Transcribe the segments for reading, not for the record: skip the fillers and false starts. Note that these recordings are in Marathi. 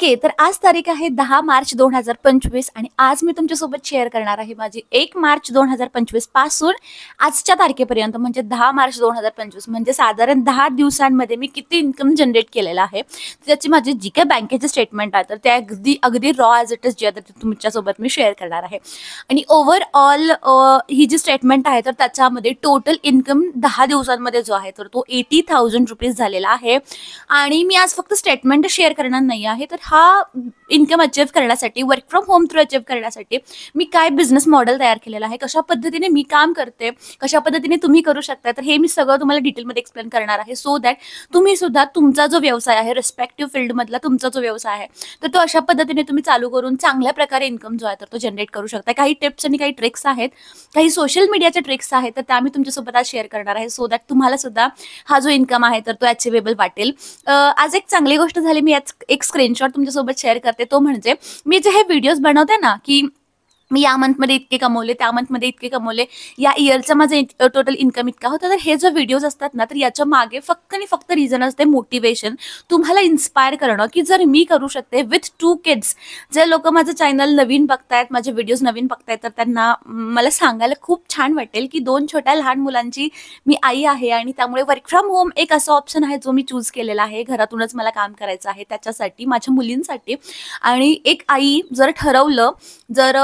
ओके, तर आज तारीख आहे 10 मार्च 2025 आणि आज मी तुमच्यासोबत शेअर करणार आहे माझी 1 मार्च 2025 पासून आजच्या तारखेपर्यंत म्हणजे 10 मार्च 2025 म्हणजे साधारण 10 दिवसांमध्ये मी किती इन्कम जनरेट केलेला आहे. त्याची माझी जी काही बँकेचे स्टेटमेंट आहे तर ते अगदी अगदी रॉ ॲज इट इज जे आहे ते तुमच्यासोबत मी शेअर करणार आहे. आणि ओव्हरऑल ही जी स्टेटमेंट आहे तर त्याच्यामध्ये टोटल इन्कम 10 दिवसांमध्ये जो आहे तर तो 80,000 रुपीज झालेला आहे. आणि मी आज फक्त स्टेटमेंट शेअर करणार नाही आहे, तर हा इन्कम अचीव करण्यासाठी work from home through achieve करण्यासाठी मी काय बिझनेस मॉडेल तयार केलेला आहे, कशा पद्धतीने मी काम करते, कशा पद्धतीने तुम्ही करू शकता, तर हे मी सगळं तुम्हाला डिटेलमध्ये एक्सप्लेन करणार आहे. सो दॅट तुम्ही सुद्धा तुमचा जो व्यवसाय आहे रिस्पेक्टिव्ह फील्डमधला तुमचा जो व्यवसाय आहे तर तो अशा पद्धतीने तुम्ही चालू करून चांगल्या प्रकारे इन्कम जो आहे तर तो जनरेट करू शकता. काही टिप्स आणि काही ट्रिक्स आहेत, काही सोशल मीडियाच्या ट्रिक्स आहेत, तर त्या मी तुमच्यासोबत आज शेअर करणार आहे. सो दॅट तुम्हाला सुद्धा हा जो इन्कम आहे तर तो अचिवेबल वाटेल. आज एक चांगली गोष्ट झाली, मी आज एक स्क्रीनशॉट तुमच्यासोबत शेअर करते. तो म्हणजे मी जे हे व्हिडिओज बनवते ना की मी या मंथमध्ये इतके कमवले, त्या मंथमध्ये इतके कमवले, या इयरचं माझं टोटल इन्कम इतका होता, तर हे जे व्हिडिओज असतात ना तर याच्या मागे फक्त आणि फक्त रिझन असते मोटिवेशन, तुम्हाला इन्स्पायर करणं की जर मी करू शकते विथ 2 किड्स. जे लोक माझं चॅनल नवीन बघतायत, माझे व्हिडिओज नवीन बघतायत, तर त्यांना मला सांगायला खूप छान वाटेल की 2 छोट्या लहान मुलांची मी आई आहे आणि त्यामुळे वर्क फ्रॉम होम एक असा ऑप्शन आहे जो मी चूज केलेला आहे. घरातूनच मला काम करायचं आहे त्याच्यासाठी, माझ्या मुलींसाठी. आणि एक आई जर ठरवलं, जर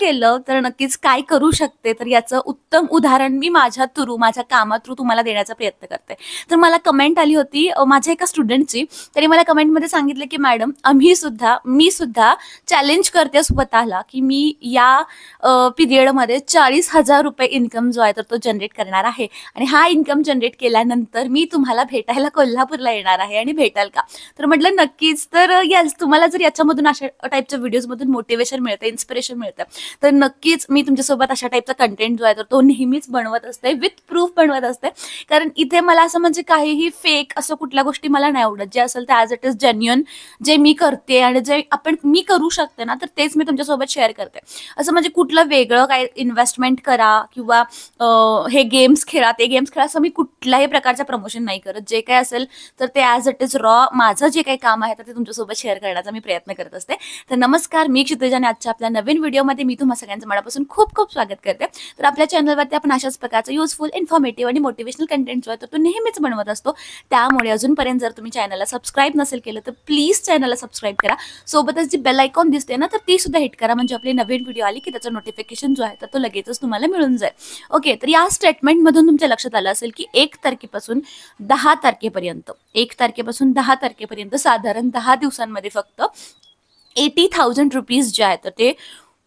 केलं तर नक्कीच काय करू शकते, तर याचं उत्तम उदाहरण मी माझ्या कामा थ्रू तुम्हाला देण्याचा प्रयत्न करते. तर मला कमेंट आली होती माझ्या एका स्टुडंटची, तरी मला कमेंटमध्ये सांगितलं की मॅडम मी सुद्धा चॅलेंज करते स्वतःला की मी या पिरियडमध्ये 40,000 रुपये इन्कम जो आहे तर तो जनरेट करणार आहे आणि हा इन्कम जनरेट केल्यानंतर मी तुम्हाला भेटायला कोल्हापूरला येणार आहे आणि भेटाल का. तर म्हटलं नक्कीच. तर यस, तुम्हाला जर याच्यामधून अशा टाईपच्या व्हिडिओजमधून मोटिवेशन मिळतं, इन्स्पिरेशन मिळतं, तर नक्कीच मी तुमच्यासोबत अशा टाईपचा कंटेंट जो आहे तर तो नेहमीच बनवत असते, विथ प्रूफ बनवत असते. कारण इथे मला असं म्हणजे काहीही फेक असं कुठल्या गोष्टी मला नाही आवडत. जे असेल ते ॲज इट इज जेन्युअन जे मी करते आणि जे मी करू शकते ना तर तेच मी तुमच्यासोबत शेअर करते. असं म्हणजे कुठलं वेगळं काय इन्व्हेस्टमेंट करा किंवा हे गेम्स खेळा, ते गेम्स खेळा, असं मी कुठल्याही प्रकारचं प्रमोशन नाही करत. जे काय असेल तर ते ॲज इट इज रॉ माझं जे काही काम आहे तर ते तुमच्यासोबत शेअर करण्याचा मी प्रयत्न करत असते. तर नमस्कार, मी क्षितिजा आणि आजच्या आपल्या नवीन व्हिडिओमध्ये मी तुम्हा सगळ्यांचं मनापासून खूप खूप स्वागत करते. तर आपल्या चॅनलवरती आपण अशाच प्रकारचं युजफुल, इन्फॉर्मेटिव्ह आणि मोटिवेशनल कंटेंट जो आहे तर तो नेहमीच बनवत असतो. त्यामुळे अजूनपर्यंत जर तुम्ही चॅनलला सबस्क्राईब नसेल केलं तर प्लीज चॅनलला सबस्क्राईब करा. सोबतच जी बेल आयकॉन दिसते ना तर ती सुद्धा हिट करा, म्हणजे आपली नवीन व्हिडिओ आली की त्याचं नोटिफिकेशन जो आहे तर तो लगेचच तुम्हाला मिळून जाईल. ओके, तर या स्टेटमेंटमधून तुमच्या लक्षात आलं असेल की 1 तारखेपासून 10 तारखेपर्यंत 1 तारखेपासून 10 तारखेपर्यंत साधारण 10 दिवसांमध्ये फक्त 80,000 रुपीज जे आहे तर ते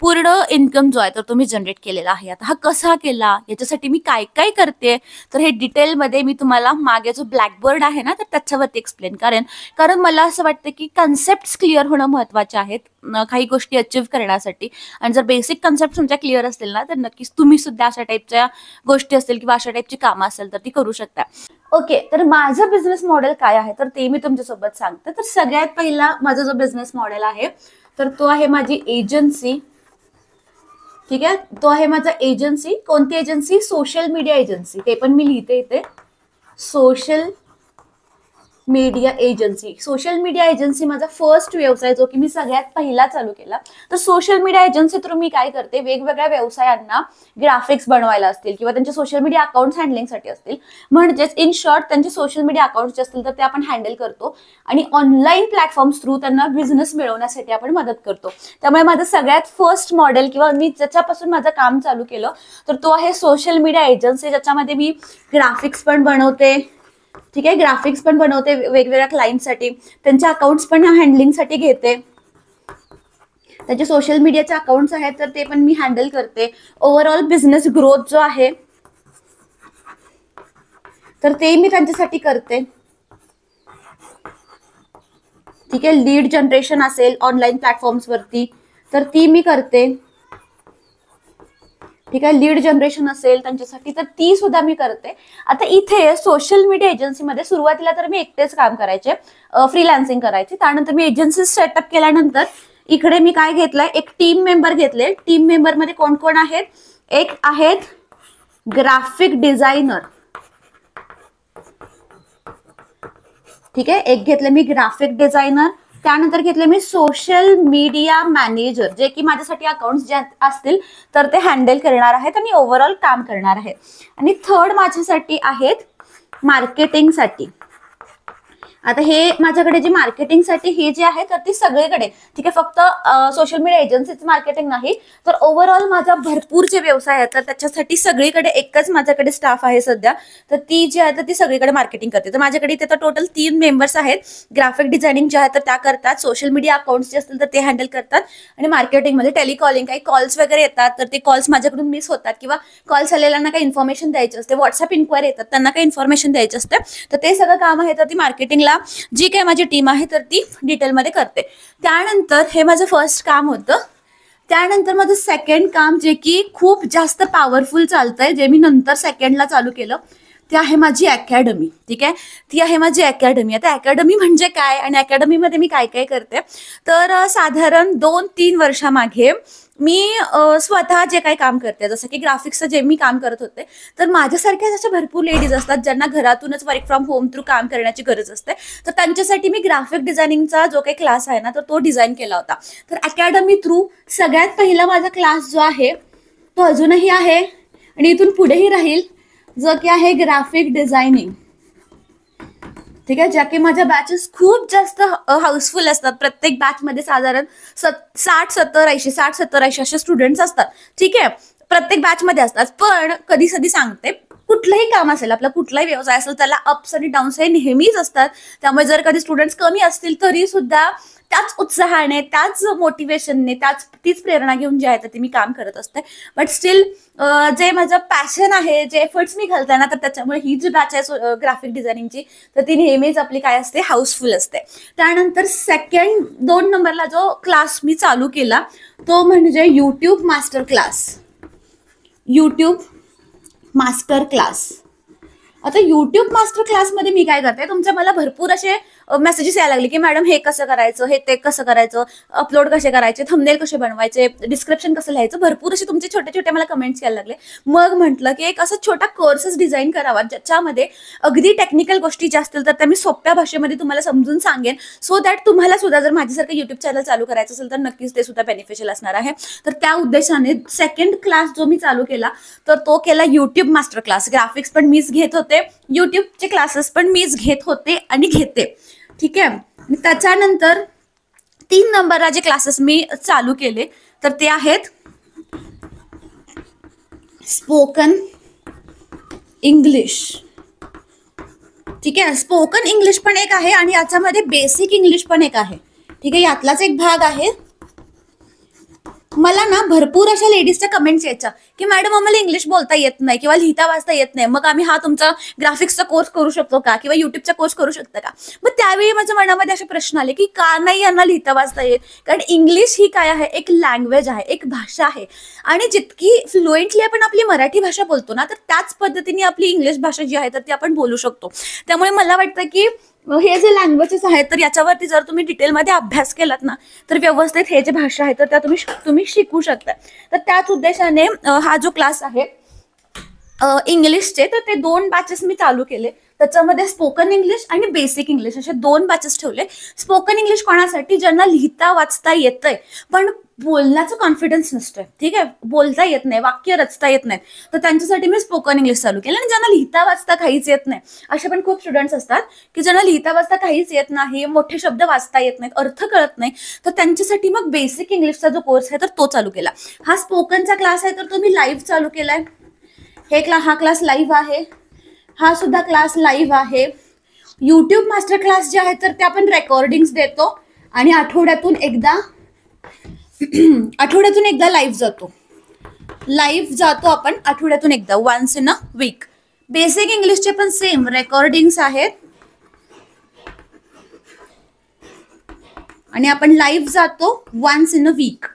पूर्ण इन्कम जो आहे तर तुम्ही जनरेट केलेला आहे. आता हा कसा केला, याच्यासाठी मी काय काय करते, तर हे डिटेलमध्ये मी तुम्हाला मागे जो ब्लॅकबोर्ड आहे ना तर त्याच्यावरती एक्सप्लेन कारण मला असं वाटतं की कन्सेप्ट क्लिअर होणं महत्त्वाचे आहेत काही गोष्टी अचीव्ह करण्यासाठी. आणि जर बेसिक कन्सेप्ट तुमच्या क्लिअर असतील ना तर नक्कीच तुम्ही सुद्धा अशा टाईपच्या गोष्टी असतील किंवा अशा टाईपची कामं असेल तर ती करू शकता. ओके, तर माझं बिझनेस मॉडेल काय आहे तर ते मी तुमच्यासोबत सांगते. तर सगळ्यात पहिला माझा जो बिझनेस मॉडेल आहे तर तो आहे माझी एजन्सी. ठीक आहे, तो आहे माझा एजन्सी. कोणती एजन्सी? Social media agency. ते पण मी लिहिते इथे, social media agency. Social media agency माझा फर्स्ट व्यवसाय जो की मी सगळ्यात पहिला चालू केला. तर सोशल मीडिया एजन्सी थ्रू मी काय करते, वेगवेगळ्या व्यवसायांना ग्राफिक्स बनवायला असतील किंवा त्यांचे सोशल मीडिया अकाउंट्स हँडलिंगसाठी असतील, म्हणजेच इन शॉर्ट त्यांचे सोशल मीडिया अकाउंट्स जे असतील तर ते आपण हँडल करतो आणि ऑनलाईन प्लॅटफॉर्म्स थ्रू त्यांना बिझनेस मिळवण्यासाठी आपण मदत करतो. त्यामुळे माझं सगळ्यात फर्स्ट मॉडेल किंवा मी ज्याच्यापासून माझं काम चालू केलं तर तो आहे सोशल मीडिया एजन्सी, ज्याच्यामध्ये मी ग्राफिक्स पण बनवते. ठीक आहे, ग्राफिक्स पण बनवते वेगवेगळ्या क्लायंटसाठी, त्यांच्या अकाउंट्स पण हँडलिंगसाठी घेते, त्यांचे सोशल मीडियाचे अकाउंट्स आहेत तर ते पण मी हँडल करते. ओव्हरऑल बिझनेस ग्रोथ जो आहे तर ते मी त्यांच्यासाठी करते. ठीक आहे, लीड जनरेशन असेल ऑनलाईन प्लॅटफॉर्म्सवरती तर ती मी करते. ठीक आहे, लीड जनरेशन असेल त्यांच्यासाठी तर ती सुद्धा मी करते. आता इथे सोशल मीडिया एजन्सीमध्ये सुरुवातीला तर मी एकटेच काम करायचे, फ्रीलान्सिंग करायचे. त्यानंतर मी एजन्सी सेटअप केल्यानंतर इकडे मी काय घेतलंय, एक टीम मेंबर घेतले. टीम मेंबरमध्ये कोण कोण आहेत? एक आहेत ग्राफिक डिझायनर. ठीक आहे, एक घेतले मी ग्राफिक डिझायनर. त्यानंतर घेतले मी सोशल मीडिया मॅनेजर, जे की माझ्यासाठी अकाउंट्स जे असतील तर ते हँडल करणार आहेत आणि ओव्हरऑल काम करणार आहे. आणि थर्ड माझ्यासाठी आहेत मार्केटिंगसाठी. आता हे माझ्याकडे जे मार्केटिंगसाठी हे जे आहे तर ती सगळीकडे, ठीक आहे, फक्त सोशल मीडिया एजन्सीच मार्केटिंग नाही तर ओव्हरऑल माझा भरपूर जे व्यवसाय आहे तर त्याच्यासाठी सगळीकडे एकच माझ्याकडे स्टाफ आहे सध्या, तर ती जी आहे तर ती सगळीकडे मार्केटिंग करते. तर माझ्याकडे इथे तर टोटल 3 मेंबर्स आहेत. ग्राफिक डिझायनिंग जे आहे तर त्या करतात, सोशल मीडिया अकाउंट्स जे असतील तर ते हँडल करतात, आणि मार्केटिंगमध्ये टेलिकॉलिंग, काही कॉल्स वगैरे येतात तर ते कॉल्स माझ्याकडून मिस होतात, किंवा कॉल्स आलेल्यांना काही इन्फॉर्मेशन द्यायची असते, व्हॉट्सअप इन्क्वायरी येतात त्यांना काही इन्फॉर्मेशन द्यायची असते, तर ते सगळं काम आहे तर ती मार्केटिंगला जी काही माझी टीम आहे तर ती डिटेलमध्ये करते. त्यानंतर हे माझं फर्स्ट काम होतं. त्यानंतर माझं सेकंड काम जे की खूप जास्त पॉवरफुल चालतंय, जे मी नंतर सेकंडला चालू केलं, ती आहे माझी अकॅडमी. ठीक आहे, ती आहे माझी अकॅडमी. आता अकॅडमी म्हणजे काय आणि अकॅडमीमध्ये मी काय काय करते, तर साधारण 2-3 वर्षामागे मी स्वतः जे काही काम करते, जसं की ग्राफिक्सचं जे मी काम करत होते, तर माझ्यासारख्या अशा भरपूर लेडीज असतात ज्यांना घरातूनच वर्क फ्रॉम होम थ्रू काम करण्याची गरज असते, तर त्यांच्यासाठी मी ग्राफिक डिझायनिंगचा जो काही क्लास आहे ना तर तो डिझाईन केला होता. तर अकॅडमी थ्रू सगळ्यात पहिला माझा क्लास जो आहे तो अजूनही आहे आणि इथून पुढेही राहील, जो की आहे ग्राफिक डिझायनिंग. ठीक आहे, ज्या की माझ्या बॅचेस खूप जास्त हाऊसफुल असतात. प्रत्येक बॅचमध्ये साधारण 60-70-80 असे स्टुडंट्स असतात. ठीक आहे, प्रत्येक बॅचमध्ये असतात. पण कधी कधी सांगते, कुठलंही काम असेल, आपला कुठलाही व्यवसाय असेल, त्याला अप्स आणि डाऊन्स हे नेहमीच असतात. त्यामुळे जर कधी स्टुडंट्स कमी असतील तरी सुद्धा त्याच उत्साहाने, त्याच मोटिवेशनने, तीच प्रेरणा घेऊन जे आहे तर ती मी काम करत असते. बट स्टील जे माझं पॅशन आहे, जे एफर्ट्स मी घालते ना, तर त्याच्यामुळे ही जी बॅच आहे ग्राफिक डिझायनिंगची तर ती नेहमीच आपली काय असते, हाऊसफुल असते. त्यानंतर सेकंड 2 नंबरला जो क्लास मी चालू केला तो म्हणजे YouTube master class. YouTube master class. आता यूट्यूब मास्टर क्लासमध्ये मी काय करते, तुमच्या मला भरपूर असे मेसेजेस यायला लागले की मॅडम हे कसं करायचं, हे ते कसं करायचं, अपलोड कसे करायचे, थंबनेल कसे बनवायचे, डिस्क्रिप्शन कसं लिहायचं, भरपूर असे तुमचे छोटे छोटे मला कमेंट्स यायला लागले. मग म्हटलं की एक असं छोटा कोर्सेस डिझाईन करावा ज्याच्यामध्ये अगदी टेक्निकल गोष्टी ज्या असतील तर त्या मी सोप्या भाषेमध्ये तुम्हाला समजून सांगेन, सो दॅट तुम्हाला सुद्धा जर माझ्यासारखं युट्यूब चॅनल चालू करायचं असेल तर नक्कीच ते सुद्धा बेनिफिशियल असणार आहे. तर त्या उद्देशाने सेकंड क्लास जो मी चालू केला तर तो केला यूट्यूब मास्टर क्लास. ग्राफिक्स पण मीच घेत होते, यूट्यूबचे क्लासेस पण मीच घेत होते आणि घेते. ठीक आहे, त्याच्यानंतर 3 नंबरला जे क्लासेस मी चालू केले तर ते आहेत स्पोकन इंग्लिश. ठीक आहे, स्पोकन इंग्लिश पण एक आहे आणि याच्यामध्ये बेसिक इंग्लिश पण एक आहे. ठीक आहे, यातलाच एक भाग आहे. मला ना भरपूर अशा लेडीजच्या कमेंट्स यायच्या की मॅडम आम्हाला इंग्लिश बोलता येत नाही किंवा लिहिता वाचता येत नाही, मग आम्ही हा तुमचा ग्राफिक्सचा कोर्स करू शकतो का किंवा युट्यूबचा कोर्स करू शकतो का. मग त्यावेळी माझ्या मनामध्ये असे प्रश्न आले की का नाही यांना लिहिता वाचता येत, कारण इंग्लिश ही काय आहे, एक लँग्वेज आहे, एक भाषा आहे, आणि जितकी फ्लुएंटली आपण आपली मराठी भाषा बोलतो ना तर त्याच पद्धतीने आपली इंग्लिश भाषा जी आहे तर ती आपण बोलू शकतो. त्यामुळे मला वाटतं की हे जे लँग्वेजेस आहेत तर याच्यावरती जर तुम्ही डिटेलमध्ये अभ्यास केलात ना तर व्यवस्थित हे जे भाषा आहे तर त्या तुम्ही शिकू शकता. तर त्याच उद्देशाने हा जो क्लास आहे इंग्लिशचे तर ते 2 बॅचेस मी चालू केले. त्याच्यामध्ये स्पोकन इंग्लिश आणि बेसिक इंग्लिश असे 2 बॅचेस ठेवले. स्पोकन इंग्लिश कोणासाठी, ज्यांना लिहिता वाचता येतंय पण बोलण्याचं कॉन्फिडन्स नसतोय. ठीक आहे, बोलता येत नाही, वाक्य रचता येत नाही, तर त्यांच्यासाठी मी स्पोकन इंग्लिश चालू केलं. आणि ज्यांना लिहिता वाचता काहीच येत नाही असे पण खूप स्टुडंट्स असतात की ज्यांना लिहिता वाचता काहीच येत नाही, मोठे शब्द वाचता येत नाहीत, अर्थ कळत नाही, तर त्यांच्यासाठी मग बेसिक इंग्लिशचा जो कोर्स आहे तर तो चालू केला. हा स्पोकनचा क्लास आहे तर तो मी लाईव्ह चालू केलाय. हा क्लास लाईव्ह आहे, हा सुद्धा क्लास लाईव्ह आहे. यूट्यूब मास्टर क्लास जे आहे तर ते आपण रेकॉर्डिंग्स देतो आणि आठवड्यातून एकदा लाईव्ह जातो आपण आठवड्यातून एकदा, once in a week. Basic इंग्लिशचे पण सेम रेकॉर्डिंग्स आहेत आणि आपण लाईव्ह जातो वन्स इन अ वीक.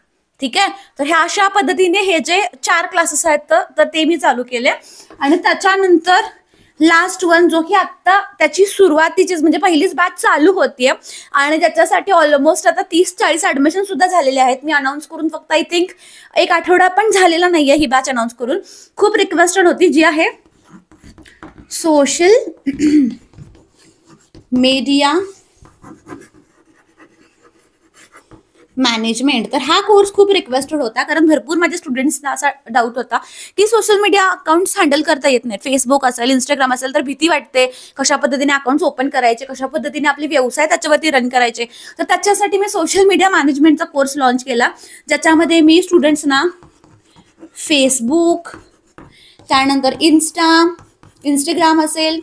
ठीक आहे, तर ह्या अशा पद्धतीने हे जे 4 क्लासेस आहेत तर ते मी चालू केले. आणि त्याच्यानंतर लास्ट वन जो की आता त्याची सुरुवातीचीच म्हणजे पहिलीच बॅच चालू होतीये आणि त्याच्यासाठी ऑलमोस्ट आता 30-40 ऍडमिशन सुद्धा झालेले आहेत. मी अनाऊन्स करून फक्त आय थिंक 1 आठवडा पण झालेला नाहीये ही बॅच अनाऊन्स करून. खूप रिक्वेस्टेड होती, जी आहे सोशल मीडिया मॅनेजमेंट. तर हा कोर्स खूप रिक्वेस्टेड होता, कारण भरपूर माझ्या स्टुडंट्सना असा डाऊट होता की सोशल मीडिया अकाउंट्स हँडल करता येत नाहीत. फेसबुक असेल, इंस्टाग्राम असेल, तर भीती वाटते कशा पद्धतीने अकाउंट्स ओपन करायचे, कशा पद्धतीने आपले व्यवसाय त्याच्यावरती रन करायचे. तर त्याच्यासाठी मी सोशल मीडिया मॅनेजमेंटचा कोर्स लॉन्च केला, ज्याच्यामध्ये मी स्टुडंट्सना फेसबुक, त्यानंतर इंस्टाग्राम असेल,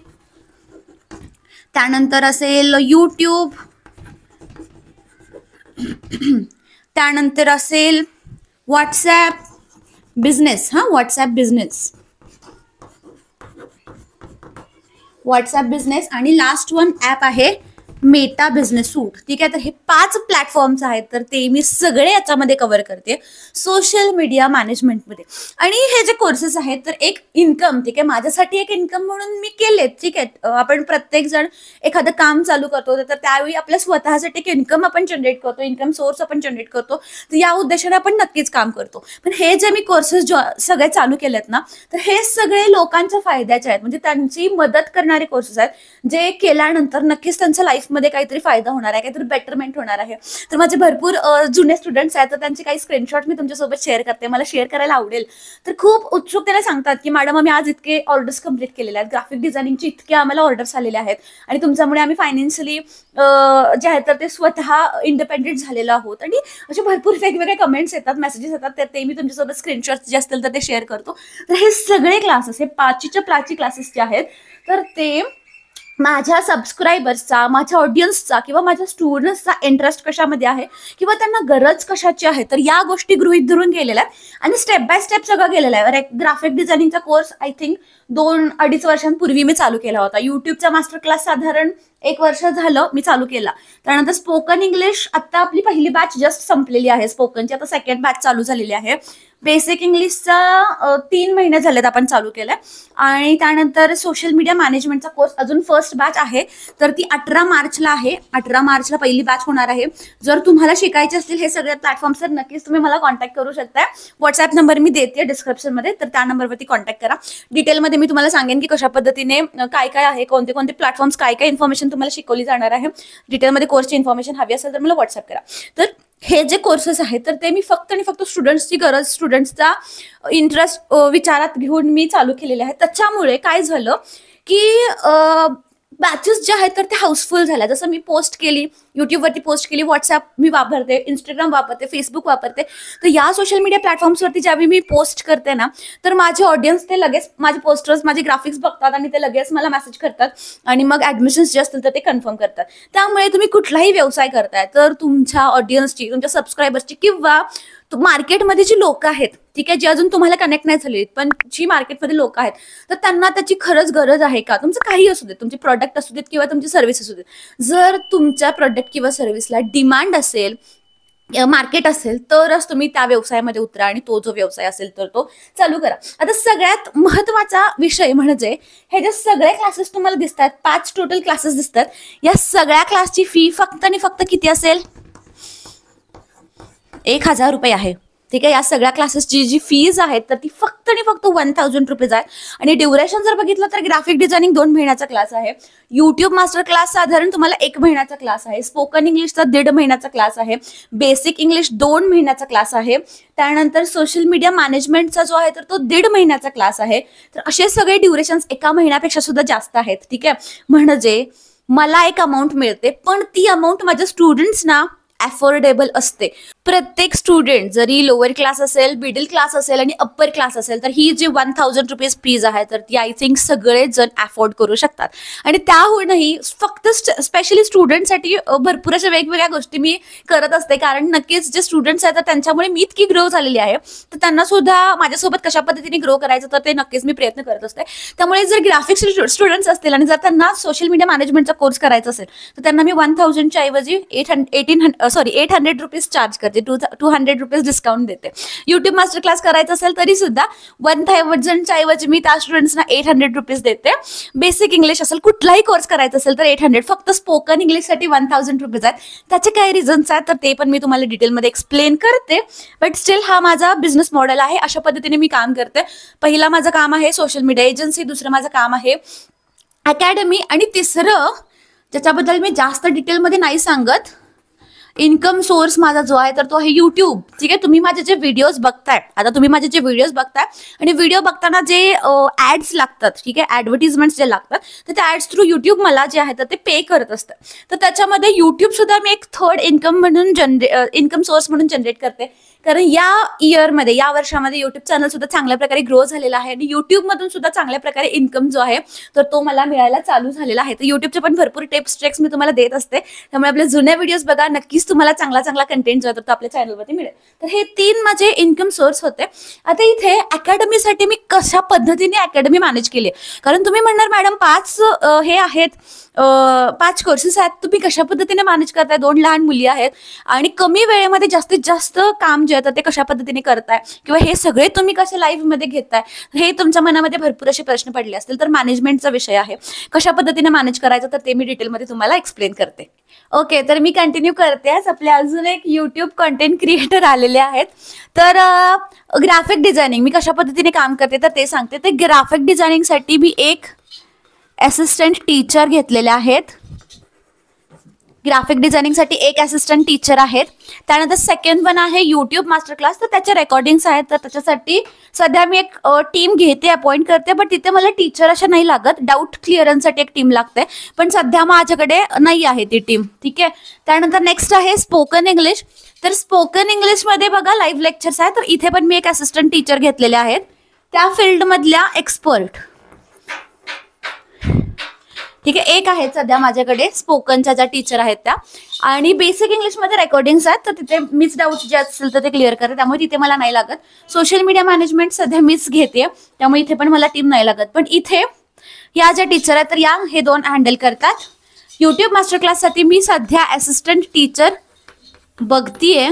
त्यानंतर असेल यूट्यूब, त्यानंतर असेल व्हॉट्सॲप बिझनेस, व्हॉट्सॲप बिझनेस आणि लास्ट वन ॲप आहे मेटा बिझनेस सूट. ठीक आहे, तर हे 5 प्लॅटफॉर्म्स आहेत, तर ते मी सगळे याच्यामध्ये कव्हर करते सोशल मीडिया मॅनेजमेंटमध्ये. आणि हे जे कोर्सेस आहेत तर एक इन्कम, ठीक आहे, माझ्यासाठी एक इन्कम म्हणून मी केलेत. ठीक आहे, आपण प्रत्येक जण एखादं काम चालू करतो, तर त्यावेळी आपल्या स्वतःसाठी एक इन्कम आपण जनरेट करतो, इन्कम सोर्स आपण जनरेट करतो, तर या उद्देशाने आपण नक्कीच काम करतो. पण हे जे मी कोर्सेस सगळे चालू केलेत ना, तर हे सगळे लोकांच्या फायद्याचे आहेत, म्हणजे त्यांची मदत करणारे कोर्सेस आहेत, जे केल्यानंतर नक्कीच त्यांच्या लाईफमध्ये काहीतरी फायदा होणार आहे, काहीतरी बेटरमेंट होणार आहे. तर माझे भरपूर जुने स्टुडंट्स आहेत, तर त्यांचे काही स्क्रीनशॉट मी तुमच्यासोबत शेअर करते, मला शेअर करायला आवडेल. तर खूप उत्सुकतेने सांगतात की मॅडम आम्ही आज इतके ऑर्डर्स कंप्लीट केलेले आहेत, ग्राफिक डिझायनिंगचे इतके आम्हाला ऑर्डर्स आलेले आहेत, आणि तुमच्यामुळे आम्ही फायनान्शियली जे आहेत तर ते स्वतः इंडिपेंडेंट झालेलो आहोत. आणि असे भरपूर वेगवेगळे कमेंट्स येतात, मेसेजेस येतात, तर ते मी तुमच्यासोबत स्क्रीनशॉट्स जे असतील तर ते शेअर करतो. तर हे सगळे क्लासेस, हे 5च्या क्लासेस जे आहेत तर ते माझ्या सबस्क्रायबर्सचा, माझ्या ऑडियन्सचा किंवा माझ्या स्टुडंट्सचा इंटरेस्ट कशामध्ये आहे किंवा त्यांना गरज कशाची आहे, तर या गोष्टी गृहीत धरून गेलेल्या आहेत आणि स्टेप बाय स्टेप सगळं गेलेलं आहे. ग्राफिक डिझायनिंगचा कोर्स आय थिंक 2-2.5 वर्षांपूर्वी मी चालू केला होता. युट्यूबचा मास्टर क्लास साधारण 1 वर्ष झालं मी चालू केला. त्यानंतर स्पोकन इंग्लिश, आता आपली पहिली बॅच जस्ट संपलेली आहे स्पोकनची, आता सेकंड बॅच चालू झालेली आहे. बेसिक इंग्लिशचा 3 महिने झालेत आपण चालू केलंय. आणि त्यानंतर सोशल मीडिया मॅनेजमेंटचा कोर्स अजून फर्स्ट बॅच आहे, तर ती 18 मार्चला आहे. 18 मार्चला पहिली बॅच होणार आहे. जर तुम्हाला शिकायचे असतील हे सगळे प्लॅटफॉर्म्स, तर नक्कीच तुम्ही मला कॉन्टॅक्ट करू शकताय. व्हॉट्सॲप नंबर मी देते डिस्क्रिप्शनमध्ये, तर त्या नंबरवरती कॉन्टॅक्ट करा. डिटेलमध्ये मी तुम्हाला सांगेन की कशा पद्धतीने काय काय आहे, कोणते कोणते प्लॅटफॉर्म्स, काय काय इन्फॉर्मेशन तुम्हाला शिकवली जाणार आहे. डिटेलमध्ये कोर्सची इन्फॉर्मेशन हवी असेल तर मला व्हॉट्सअप करा. तर हे जे कोर्सेस आहेत तर ते मी फक्त आणि फक्त स्टुडंट्सची गरज, स्टुडंट्सचा इंटरेस्ट विचारात घेऊन मी चालू केलेले आहेत. त्याच्यामुळे काय झालं की बॅचेस ज्या आहेत तर ते हाऊसफुल झाल्या. जसं मी पोस्ट केली, युट्यूबवरती पोस्ट केली, व्हॉट्सॲप मी वापरते, इंस्टाग्राम वापरते, फेसबुक वापरते, तर या सोशल मीडिया प्लॅटफॉर्म्सवरती ज्यावेळी मी पोस्ट करते ना, तर माझे ऑडियन्स ते लगेच माझे पोस्टर्स, माझे ग्राफिक्स बघतात आणि ते लगेच मला मेसेज करतात आणि मग ॲडमिशन्स जे असतील तर ते कन्फर्म करतात. त्यामुळे तुम्ही कुठलाही व्यवसाय करताय तर तुमच्या ऑडियन्सची, तुमच्या सबस्क्रायबर्सची किंवा मार्केटमध्ये जी लोक आहेत, ठीक आहे, जी अजून तुम्हाला कनेक्ट नाही झाली पण जी मार्केटमध्ये लोक आहेत, तर त्यांना त्याची खरंच गरज आहे का? तुमचं काही असू देत, तुमचे प्रोडक्ट असू देत किंवा तुमची सर्व्हिस असू देत, जर तुमच्या प्रोडक्ट किंवा सर्व्हिसला डिमांड असेल, मार्केट असेल, तरच तुम्ही त्या व्यवसायामध्ये उतरा आणि तो जो व्यवसाय असेल तर तो चालू करा. आता सगळ्यात महत्त्वाचा विषय म्हणजे हे जे सगळे क्लासेस तुम्हाला दिसत आहेत, 5 टोटल क्लासेस दिसतात, या सगळ्या क्लासची फी फक्त आणि फक्त किती असेल? 1000 रुपये आहे. ठीक आहे, या सगळ्या क्लासेसची जी फीज आहेत तर ती फक्त आणि फक्त 1000 रुपीज आहे. आणि ड्युरेशन जर बघितलं तर ग्राफिक डिझायनिंग 2 महिन्याचा क्लास आहे, युट्यूब मास्टर क्लास साधारण तुम्हाला 1 महिन्याचा क्लास आहे, स्पोकन इंग्लिशचा 1.5 महिन्याचा क्लास आहे, बेसिक इंग्लिश 2 महिन्याचा क्लास आहे, त्यानंतर सोशल मीडिया मॅनेजमेंटचा जो आहे तर तो 1.5 महिन्याचा क्लास आहे. तर असे सगळे ड्युरेशन्स 1 महिन्यापेक्षा सुद्धा जास्त आहेत. ठीक आहे, म्हणजे मला एक अमाऊंट मिळते, पण ती अमाऊंट माझ्या स्टुडंट्सना अफोर्डेबल असते. प्रत्येक स्टुडंट जरी लोअर क्लास असेल, मिडल क्लास असेल आणि अप्पर क्लास असेल, तर ही जी 1000 रुपीज फीज आहे तर ती आय थिंक सगळेच जण अफोर्ड करू शकतात. आणि त्याहूनही फक्त स्पेशली स्टुडंटसाठी भरपूर अशा वेगवेगळ्या गोष्टी मी करत असते, कारण नक्कीच जे स्टुडंट्स आहेत तर त्यांच्यामुळे मी इतकी ग्रो झालेली आहे, तर त्यांना सुद्धा माझ्यासोबत कशा पद्धतीने ग्रो करायचं तर ते नक्कीच मी प्रयत्न करत असते. त्यामुळे जर ग्राफिक्स स्टुडंट्स असतील आणि जर त्यांना सोशल मीडिया मॅनेजमेंटचा कोर्स करायचा असेल तर त्यांना मी 1000च्या ऐवजी 800 रुपीज चार्ज करते, 200 रुपीज डिस्काउंट देते. युट्यूब मास्टर क्लास करायचा असेल तरी सुद्धा 1000च्या ऐवजी मी त्या स्टुडंट्सना 800 रुपीज देते. बेसिक इंग्लिश असेल, कुठलाही कोर्स करायचा असेल तर 800. फक्त स्पोकन इंग्लिशसाठी 1000 रुपीज आहेत. त्याचे काही रिझन्स आहेत तर ते पण मी तुम्हाला डिटेलमध्ये एक्सप्लेन करते. बट स्टील हा माझा बिझनेस मॉडेल आहे, अशा पद्धतीने मी काम करते. पहिला माझं काम आहे सोशल मीडिया एजन्सी, दुसरं माझं काम आहे अकॅडमी, आणि तिसरं ज्याच्याबद्दल मी जास्त डिटेलमध्ये नाही सांगत, इन्कम सोर्स माझा जो आहे तर तो आहे यूट्यूब. ठीक आहे, तुम्ही माझे जे व्हिडिओज बघताय, आता तुम्ही माझे जे व्हिडिओज बघताय आणि व्हिडिओ बघताना जे ऍड्स लागतात, ठीक आहे, ऍडव्हर्टिजमेंट्स जे लागतात, तर त्या ऍड्स थ्रू युट्यूब मला जे आहे तर ते पे करत असतं. तर त्याच्यामध्ये युट्यूब सुद्धा मी एक थर्ड इन्कम म्हणून इन्कम सोर्स म्हणून जनरेट करते. कारण या वर्षामध्ये युट्यूब चॅनल सुद्धा चांगल्या प्रकारे ग्रो झालेला आहे आणि युट्यूबमधून सुद्धा चांगल्या प्रकारे इन्कम जो आहे तर तो मला मिळायला चालू झालेला आहे. तर युट्यूबचे पण भरपूर टिप्स ट्रिक्स मी तुम्हाला देत असते. त्यामुळे आपल्या जुन्या व्हिडिओज बघा, नक्कीच तुम्हाला चांगला चांगला कंटेंट जो आहे तो आपल्या चॅनलवरती मिळेल. तर हे 3 माझे इन्कम सोर्स होते. आता इथे अकॅडमीसाठी मी कशा पद्धतीने अकॅडमी मॅनेज केली, कारण तुम्ही म्हणणार मॅडम 5 कोर्सेस आहेत, तुम्ही कशा पद्धतीने मॅनेज करताय, 2 लहान मुली आहेत आणि कमी वेळेमध्ये जास्तीत जास्त काम जे आहे ते कशा पद्धतीने करताय, किंवा हे सगळे तुम्ही कसे लाईव्ह मध्ये घेताय, हे तुमच्या मनामध्ये भरपूर असे प्रश्न पडले असतील. तर मॅनेजमेंटचा विषय आहे, कशा पद्धतीने मॅनेज करायचं तर ते मी डिटेलमध्ये तुम्हाला एक्सप्लेन करते. ओके, तर मी कंटिन्यू करते. आपले अजून एक युट्यूब कंटेंट क्रिएटर आलेले आहेत. तर ग्राफिक डिझायनिंग मी कशा पद्धतीने काम करते तर ते सांगते. तर ग्राफिक डिझायनिंगसाठी मी एक असिस्टंट टीचर घेतलेले आहेत. ग्राफिक डिझायनिंगसाठी एक असिस्टंट टीचर आहेत. त्यानंतर सेकंड वन आहे युट्यूब मास्टर क्लास, तर त्याच्या रेकॉर्डिंग्स आहेत. तर त्याच्यासाठी सध्या मी एक टीम घेते, अपॉइंट करते, बट तिथे मला टीचर अशा नाही लागत. डाऊट क्लिअरन्ससाठी एक टीम लागते, पण सध्या माझ्याकडे नाही आहे ती टीम. ठीक आहे. त्यानंतर नेक्स्ट आहे स्पोकन इंग्लिश. तर स्पोकन इंग्लिशमध्ये बघा लाईव्ह लेक्चर्स आहेत. तर इथे पण मी एक असिस्टंट टीचर घेतलेले आहेत, त्या फील्डमधल्या एक्सपर्ट. ठीक आहे, एक आहे सध्या माझ्याकडे स्पोकनच्या ज्या टीचर आहेत त्या, आणि बेसिक इंग्लिशमध्ये रेकॉर्डिंग्स आहेत. तर तिथे मीच डाऊट जे असतील तर ते क्लिअर करते, त्यामुळे तिथे मला नाही लागत. सोशल मीडिया मॅनेजमेंट सध्या मीच घेते, त्यामुळे इथे पण मला टीम नाही लागत. पण इथे या ज्या टीचर आहेत तर या हे 2 हँडल करतात. युट्यूब मास्टर क्लाससाठी मी सध्या असिस्टंट टीचर बघतीये,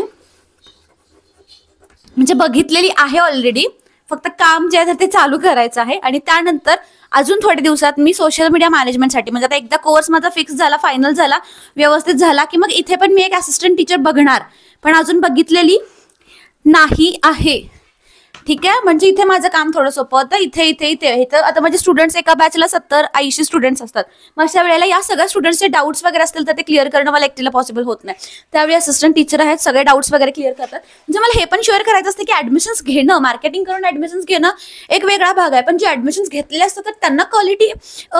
म्हणजे बघितलेली आहे ऑलरेडी, फक्त काम जे आहे ते चालू करायचं आहे. आणि त्यानंतर अजून थोड्या दिवसात मी सोशल मीडिया मॅनेजमेंटसाठी, म्हणजे आता एकदा कोर्स माझा फिक्स झाला, फायनल झाला, व्यवस्थित झाला की मग इथे पण मी एक असिस्टंट टीचर बघणार, पण अजून बघितलेली नाही आहे. ठीक आहे, म्हणजे इथे माझं काम थोडं सोपं होतं. इथे आता माझे स्टुडंट्स एका बॅचला 70-80 स्टुडंट्स असतात. मग अशा वेळेला या सगळ्या स्टुडंट्सचे डाऊट्स वगैरे असतील तर ते क्लिअर करणं मला एकटीला पॉसिबल होत नाही. त्यावेळी असिस्टंट टीचर आहेत, सगळे डाऊट्स वगैरे क्लिअर करतात. म्हणजे मला हे पण शुअर करायचं असतं की ऍडमिशन्स घेणं, मार्केटिंग करून ऍडमिशन्स घेणं एक वेगळा भाग आहे, पण जे ऍडमिशन्स घेतलेले असतात तर त्यांना क्वालिटी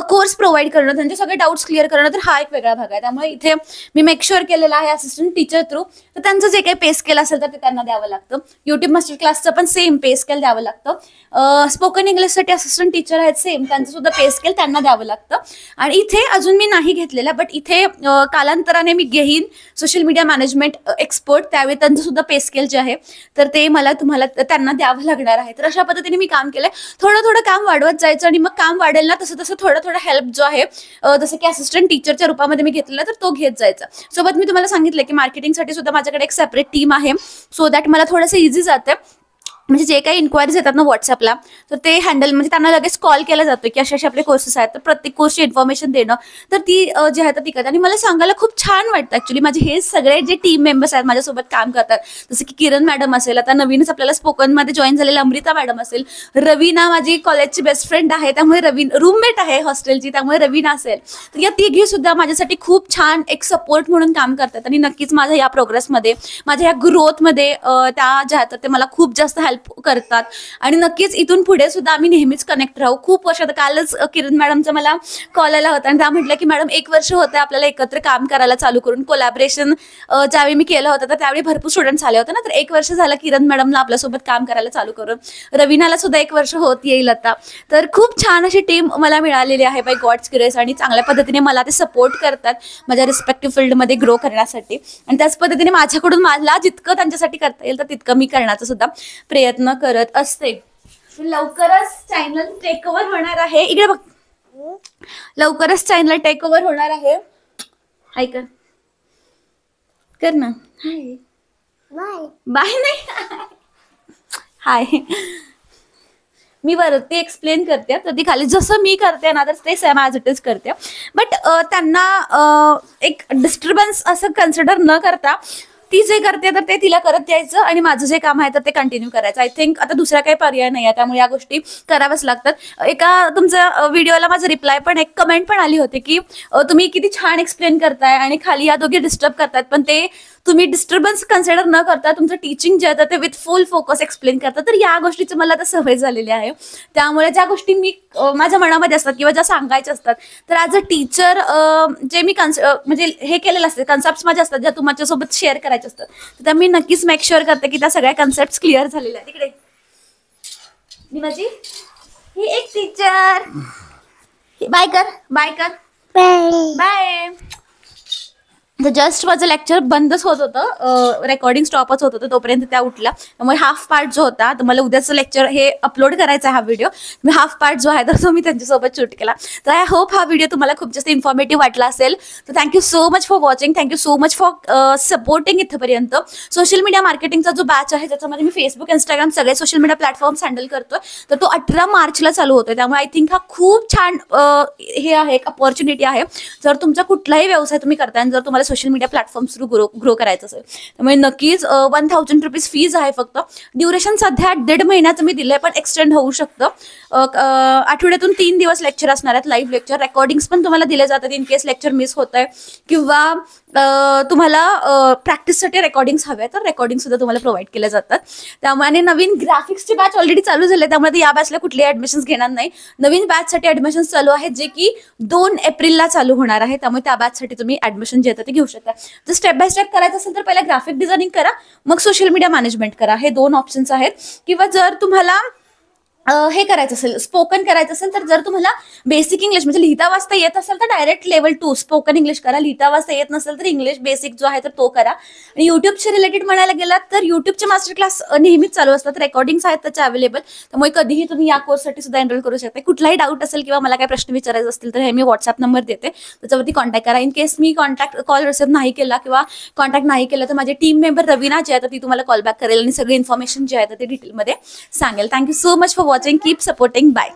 कोर्स प्रोव्हाइड करणं, त्यांचे सगळे डाऊट्स क्लिअर करणं, तर हा एक वेगळा भाग आहे. त्यामुळे इथे मी मेक शुअर केलेला आहे असिस्टंट टीचर थ्रू. तर त्यांचं जे काही पे स्केल असेल तर ते त्यांना द्यावं लागतं. युट्यूब मास्टर क्लासचं पण सेम पे स्केल द्यावं लागतं. स्पोकन इंग्लिशसाठी असिस्टंट टीचर आहेत सेम, त्यांचं सुद्धा पे स्केल त्यांना द्यावं लागतं. आणि इथे अजून मी नाही घेतलेला, बट इथे कालांतराने मी घेईन सोशल मीडिया मॅनेजमेंट एक्सपर्ट, त्यावेळी त्यांचं सुद्धा पे स्केल जे आहे तर ते तुम्हाला त्यांना द्यावं लागणार आहे. तर अशा पद्धतीने मी काम केलंय. थोडं काम वाढवत जायचं आणि मग काम वाढेल ना तसं थोडं हेल्प जो आहे जसं की असिस्टंट टीचरच्या रूपामध्ये मी घेतलेला तर तो घेत जायचा. सोबत मी तुम्हाला सांगितलं की मार्केटिंगसाठी सुद्धा माझ्याकडे एक सेपरेट टीम आहे, सो दॅट मला थोडंसं इझी जातं. म्हणजे जे काही इन्क्वायरीज येतात ना व्हॉट्सअपला तर ते हँडल, म्हणजे त्यांना लगेच कॉल केला जातो की असे आपले कोर्सेस आहेत, तर प्रत्येक कोर्सची इन्फॉर्मेशन देणं तर ती जी आहे तर ती करतात. आणि मला सांगायला खूप छान वाटतं ऍक्च्युली. माझे हे सगळे जे टीम मेंबर्स आहेत माझ्यासोबत काम करतात, जसं की किरण मॅडम असेल, आता नवीनच आपल्याला स्पोकनमध्ये जॉईन झालेल्या अमृता मॅडम असेल, रवीना माझी कॉलेजची बेस्ट फ्रेंड आहे, त्यामुळे रूममेट आहे हॉस्टेलची, त्यामुळे रवीना असेल, तर या तिघी सुद्धा माझ्यासाठी खूप छान एक सपोर्ट म्हणून काम करतात. आणि नक्कीच माझ्या या प्रोग्रेसमध्ये, माझ्या या ग्रोथमध्ये त्या ज्या आहेत ते मला खूप जास्त हेल्प करतात. आणि नक्कीच इथून पुढे सुद्धा आम्ही नेहमीच कनेक्ट राहू. खूप वर्षात कालच किरण मॅडमचा मला कॉल आला होता आणि त्या म्हटलं की मॅडम 1 वर्ष होतं आपल्याला एकत्र काम करायला चालू करून. कोलॅबरेशन ज्यावेळी मी केलं होतं तर त्यावेळी भरपूर स्टुडंट्स आले होते ना, तर 1 वर्ष झालं किरण मॅडमला आपल्यासोबत काम करायला चालू करून. रवीनाला सुद्धा 1 वर्ष होत येईल आता. तर खूप छान अशी टीम मला मिळालेली आहे बाय गॉड्स ग्रेस, आणि चांगल्या पद्धतीने मला ते सपोर्ट करतात माझ्या रिस्पेक्टिव्ह फील्डमध्ये ग्रो करण्यासाठी. आणि त्याच पद्धतीने माझ्याकडून मला जितकं त्यांच्यासाठी करता येईल तर तितकं मी करण्याचा सुद्धा प्रयत्न करत असते. लवकरच चॅनल टेक ओव्हर होणार आहे. इकडे बघ, लवकरच चॅनल टेक ओव्हर होणार आहे. हाय कर ना. हाय बाय नाही हाय. मी वरती एक्सप्लेन करते तर ती खाली जसं मी करते ना तर ते सेम ॲज इट इज करते. बट त्यांना एक डिस्टर्बन्स असं कन्सिडर न करता ती जे करते तर ते तिला करत द्यायचं आणि माझं जे काम आहे तर ते कंटिन्यू करायचं. आय थिंक आता दुसरा काही पर्याय नाही आहे, त्यामुळे या गोष्टी कराव्याच लागतात. एका तुमच्या व्हिडिओला माझं रिप्लाय पण, एक कमेंट पण आली होती की तुम्ही किती छान एक्सप्लेन करताय आणि खाली या दोघी डिस्टर्ब करतात, पण ते तुम्ही डिस्टर्बन्स कन्सिडर न करता तुमचं टीचिंग जे आहे ते विथ फुल फोकस एक्सप्लेन करता. तर या गोष्टीची मला आता सवय झालेली आहे. त्यामुळे ज्या गोष्टी मी माझ्या मनामध्ये असतात किंवा ज्या सांगायच्या असतात, तर ॲज अ टीचर जे मी म्हणजे हे केलेलं असते, कन्सेप्ट माझ्या असतात ज्या तुमच्यासोबत शेअर करायच्या असतात, तर त्या मी नक्कीच मेक शुअर करते की त्या सगळ्या कन्सेप्ट क्लिअर झालेल्या आहेत. तिकडे मी माझी ही एक टीचर. बाय कर, बाय कर, बाय. तर जस्ट माझं लेक्चर बंदच होत होतं, रेकॉर्डिंग स्टॉपच होत होतं, तोपर्यंत त्या उठल्या. त्यामुळे हाफ पार्ट जो होता, तर मला उद्याचं लेक्चर हे अपलोड करायचा आहे हा व्हिडिओ. मी हाफ पार्ट जो आहे तर तो मी त्यांच्यासोबत शूट केला. तर आय होप हा व्हिडिओ तुम्हाला खूप जास्त इन्फॉर्मेटिव्ह वाटला असेल. तर thank you so much for watching, thank you so much for supporting इथंपर्यंत. सोशल मीडिया मार्केटिंगचा जो बॅच आहे त्याच्यामध्ये मी फेसबुक, इंस्टाग्राम सगळे सोशल मीडिया प्लॅटफॉर्म्स हँडल करतोय. तर तो 18 मार्चला चालू होतोय. त्यामुळे आय थिंक हा खूप छान हे आहे, एक अपॉर्च्युनिटी आहे. जर तुमचा कुठलाही व्यवसाय तुम्ही करताय आणि जर तुम्हाला social media platform through grow करायचं असेल, त्यामुळे नक्कीच 1000 रुपीज फीज आहे फक्त. ड्युरेशन सध्या 1.5 महिन्याचं मी दिलंय, पण एक्सटेंड होऊ शकतं. आठवड्यातून 3 दिवस लेक्चर असणार आहेत, लाईव्ह लेक्चर. रेकॉर्डिंग्स पण तुम्हाला दिले जातात इन केस लेक्चर मिस होत आहे किंवा तुम्हाला प्रॅक्टिससाठी रेकॉर्डिंग्स हव्या, तर रेकॉर्डिंग सुद्धा तुम्हाला प्रोव्हाइड केल्या जातात. त्यामुळे आणि नवीन ग्राफिक्सची बॅच ऑलरेडी चालू झाले, त्यामुळे या बॅचला कुठलेही ऍडमिशन्स घेणार नाही. नवीन बॅचसाठी ऍडमिशन्स चालू आहेत, जे की 2 एप्रिलला चालू होणार आहे. त्यामुळे त्या बॅचसाठी तुम्ही ऍडमिशन जे येतं ते घेऊ शकता. जर स्टेप बाय स्टेप करायचं असेल तर पहिला ग्राफिक डिझायनिंग करा, मग सोशल मीडिया मॅनेजमेंट करा. हे 2 ऑप्शन्स आहेत. किंवा जर तुम्हाला हे करायचं असेल, स्पोकन करायचं असेल, तर जर तुम्हाला बेसिक इंग्लिश म्हणजे लिहिता वाचता येत असेल तर डायरेक्ट लेवल 2 स्पोकन इंग्लिश करा. लिहिता वाचता येत नसेल तर इंग्लिश बेसिक जो आहे तर तो करा. आणि युट्यूबचे रिलेटेड म्हणायला गेलात तर युट्यूबचे मास्टर क्लास नेहमीच चालू असतात, रेकॉर्डिंग्स आहेत त्याचे अवेलेबल. त्यामुळे कधीही तुम्ही या कोर्ससाठी सुद्धा एनरोल करू शकता. कुठलाही डाऊट असेल किंवा मला काही प्रश्न विचारायचे असतील तर हे मी व्हॉट्सअप नंबर देते, त्याच्यावरती कॉन्टॅक्ट करा. In case me call receive नाही केला किंवा कॉन्टॅक्ट नाही केला तर माझे टीम मेंबर रवीना जे आहे तर ती तुम्हाला कॉल बॅक करेल आणि सगळी इन्फॉर्मेशन जे आहे तर ते डिटेलमध्ये सांगेल. Thank you so much for watching. Keep supporting. Bye.